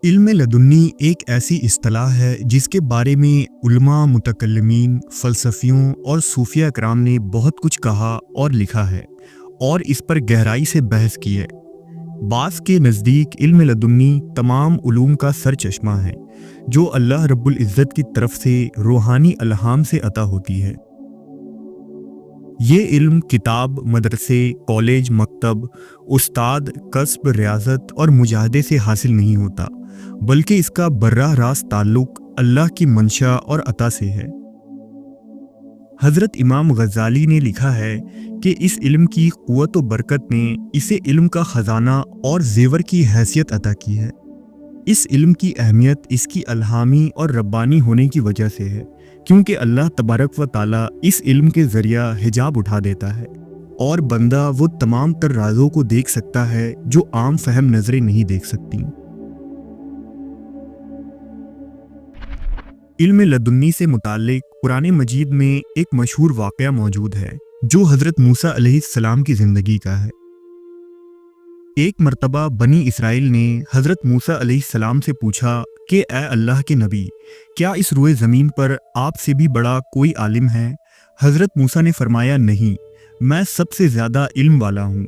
علم لدنی ایک ایسی اصطلاح ہے جس کے بارے میں علماء، متکلمین، فلسفیوں اور صوفیہ کرام نے بہت کچھ کہا اور لکھا ہے اور اس پر گہرائی سے بحث کی ہے۔ بعض کے نزدیک علم لدنی تمام علوم کا سر چشمہ ہے جو اللہ رب العزت کی طرف سے روحانی الہام سے عطا ہوتی ہے۔ یہ علم کتاب، مدرسے، کالج، مکتب، استاد، کسب، ریاضت اور مجاہدے سے حاصل نہیں ہوتا، بلکہ اس کا براہ راست تعلق اللہ کی منشا اور عطا سے ہے۔ حضرت امام غزالی نے لکھا ہے کہ اس علم کی قوت و برکت نے اسے علم کا خزانہ اور زیور کی حیثیت عطا کی ہے۔ اس علم کی اہمیت اس کی الہامی اور ربانی ہونے کی وجہ سے ہے، کیونکہ اللہ تبارک و تعالیٰ اس علم کے ذریعہ حجاب اٹھا دیتا ہے اور بندہ وہ تمام تر رازوں کو دیکھ سکتا ہے جو عام فہم نظریں نہیں دیکھ سکتی۔ علم لدنی سے متعلق قرآن مجید میں ایک مشہور واقعہ موجود ہے جو حضرت موسیٰ علیہ السلام کی زندگی کا ہے۔ ایک مرتبہ بنی اسرائیل نے حضرت موسیٰ علیہ السلام سے پوچھا کہ اے اللہ کے نبی، کیا اس روئے زمین پر آپ سے بھی بڑا کوئی عالم ہے؟ حضرت موسیٰ نے فرمایا، نہیں، میں سب سے زیادہ علم والا ہوں۔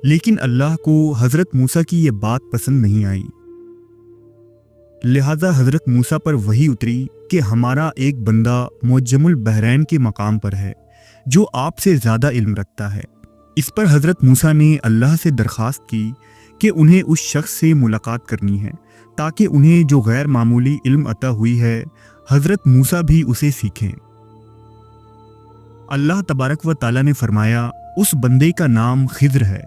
لیکن اللہ کو حضرت موسیٰ کی یہ بات پسند نہیں آئی، لہذا حضرت موسیٰ پر وحی اتری کہ ہمارا ایک بندہ معجم البحرین کے مقام پر ہے جو آپ سے زیادہ علم رکھتا ہے۔ اس پر حضرت موسیٰ نے اللہ سے درخواست کی کہ انہیں اس شخص سے ملاقات کرنی ہے تاکہ انہیں جو غیر معمولی علم عطا ہوئی ہے حضرت موسیٰ بھی اسے سیکھیں۔ اللہ تبارک و تعالیٰ نے فرمایا، اس بندے کا نام خضر ہے،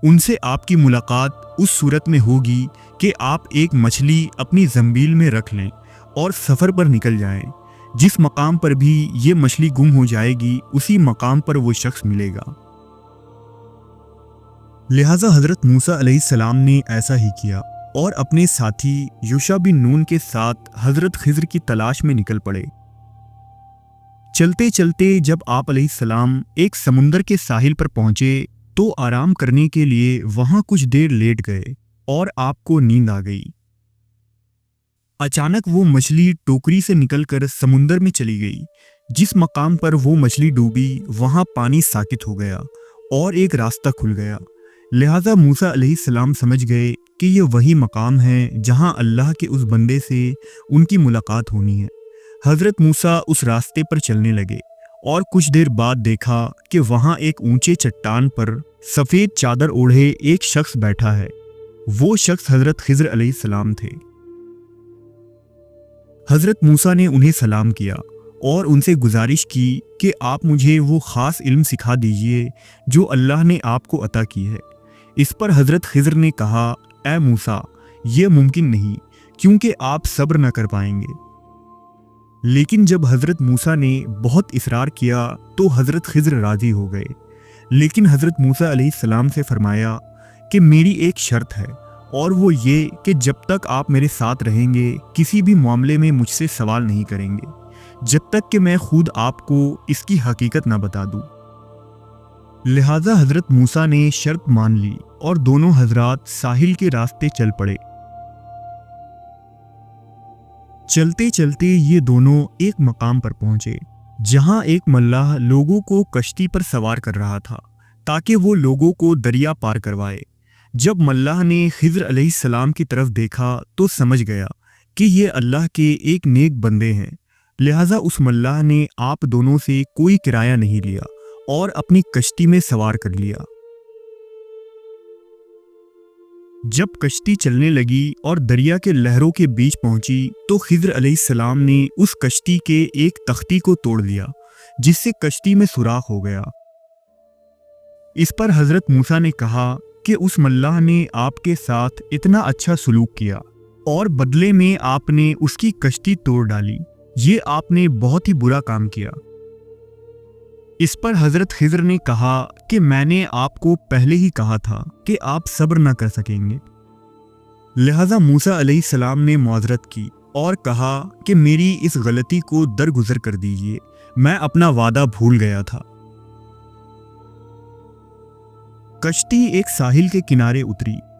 ان سے آپ کی ملاقات اس صورت میں ہوگی کہ آپ ایک مچھلی اپنی زنبیل میں رکھ لیں اور سفر پر نکل جائیں۔ جس مقام پر بھی یہ مچھلی گم ہو جائے گی اسی مقام پر وہ شخص ملے گا۔ لہٰذا حضرت موسیٰ علیہ السلام نے ایسا ہی کیا اور اپنے ساتھی یوشع بن نون کے ساتھ حضرت خضر کی تلاش میں نکل پڑے۔ چلتے چلتے جب آپ علیہ السلام ایک سمندر کے ساحل پر پہنچے تو آرام کرنے کے لیے وہاں کچھ دیر لیٹ گئے اور آپ کو نیند آ گئی۔ اچانک وہ مچھلی ٹوکری سے نکل کر سمندر میں چلی گئی۔ جس مقام پر وہ مچھلی ڈوبی وہاں پانی ساکت ہو گیا اور ایک راستہ کھل گیا۔ لہٰذا موسیٰ علیہ السلام سمجھ گئے کہ یہ وہی مقام ہے جہاں اللہ کے اس بندے سے ان کی ملاقات ہونی ہے۔ حضرت موسیٰ اس راستے پر چلنے لگے اور کچھ دیر بعد دیکھا کہ وہاں ایک اونچے چٹان پر سفید چادر اوڑھے ایک شخص بیٹھا ہے۔ وہ شخص حضرت خضر علیہ السلام تھے۔ حضرت موسیٰ نے انہیں سلام کیا اور ان سے گزارش کی کہ آپ مجھے وہ خاص علم سکھا دیجئے جو اللہ نے آپ کو عطا کی ہے۔ اس پر حضرت خضر نے کہا، اے موسیٰ، یہ ممکن نہیں، کیونکہ آپ صبر نہ کر پائیں گے۔ لیکن جب حضرت موسیٰ نے بہت اصرار کیا تو حضرت خضر راضی ہو گئے، لیکن حضرت موسیٰ علیہ السلام سے فرمایا کہ میری ایک شرط ہے، اور وہ یہ کہ جب تک آپ میرے ساتھ رہیں گے کسی بھی معاملے میں مجھ سے سوال نہیں کریں گے جب تک کہ میں خود آپ کو اس کی حقیقت نہ بتا دوں۔ لہٰذا حضرت موسیٰ نے شرط مان لی اور دونوں حضرات ساحل کے راستے چل پڑے۔ چلتے چلتے یہ دونوں ایک مقام پر پہنچے جہاں ایک ملاح لوگوں کو کشتی پر سوار کر رہا تھا تاکہ وہ لوگوں کو دریا پار کروائے۔ جب ملاح نے خضر علیہ السلام کی طرف دیکھا تو سمجھ گیا کہ یہ اللہ کے ایک نیک بندے ہیں، لہٰذا اس ملاح نے آپ دونوں سے کوئی کرایہ نہیں لیا اور اپنی کشتی میں سوار کر لیا۔ جب کشتی چلنے لگی اور دریا کے لہروں کے بیچ پہنچی تو خضر علیہ السلام نے اس کشتی کے ایک تختی کو توڑ دیا جس سے کشتی میں سوراخ ہو گیا۔ اس پر حضرت موسیٰ نے کہا کہ اس ملاح نے آپ کے ساتھ اتنا اچھا سلوک کیا اور بدلے میں آپ نے اس کی کشتی توڑ ڈالی، یہ آپ نے بہت ہی برا کام کیا۔ اس پر حضرت خضر نے کہا کہ میں نے آپ کو پہلے ہی کہا تھا کہ آپ صبر نہ کر سکیں گے۔ لہٰذا موسیٰ علیہ السلام نے معذرت کی اور کہا کہ میری اس غلطی کو درگزر کر دیجیے، میں اپنا وعدہ بھول گیا تھا۔ کشتی ایک ساحل کے کنارے اتری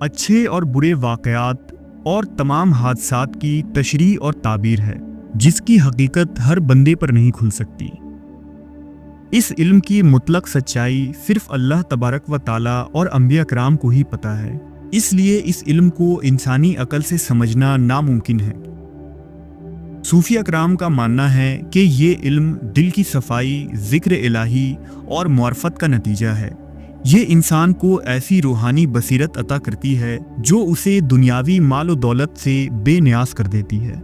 اچھے اور برے واقعات اور تمام حادثات کی تشریح اور تعبیر ہے، جس کی حقیقت ہر بندے پر نہیں کھل سکتی۔ اس علم کی مطلق سچائی صرف اللہ تبارک و تعالیٰ اور انبیاء کرام کو ہی پتہ ہے، اس لیے اس علم کو انسانی عقل سے سمجھنا ناممکن ہے۔ صوفیہ کرام کا ماننا ہے کہ یہ علم دل کی صفائی، ذکر الہی اور معرفت کا نتیجہ ہے۔ یہ انسان کو ایسی روحانی بصیرت عطا کرتی ہے جو اسے دنیاوی مال و دولت سے بے نیاز کر دیتی ہے۔